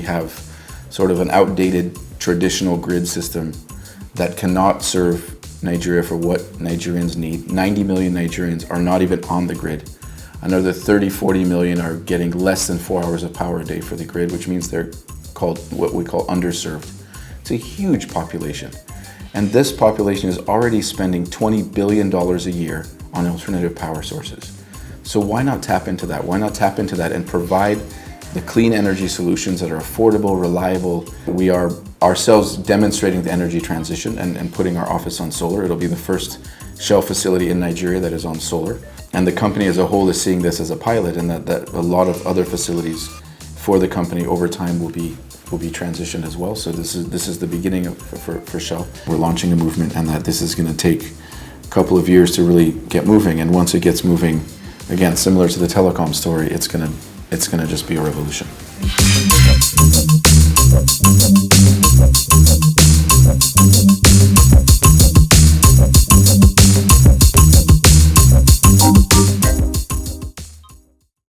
have sort of an outdated traditional grid system that cannot serve Nigeria for what Nigerians need. 90 million Nigerians are not even on the grid. Another 30, 40 million are getting less than 4 hours of power a day for the grid, which means they're called what we call underserved. It's a huge population. And this population is already spending $20 billion a year on alternative power sources. So why not tap into that? Why not tap into that and provide the clean energy solutions that are affordable, reliable? We are ourselves demonstrating the energy transition and putting our office on solar. It'll be the first Shell facility in Nigeria that is on solar. And the company as a whole is seeing this as a pilot, and that a lot of other facilities for the company over time will be transitioned as well. So this is the beginning for Shell. We're launching a movement, and that this is going to take a couple of years to really get moving. And once it gets moving, again, similar to the telecom story, it's gonna just be a revolution.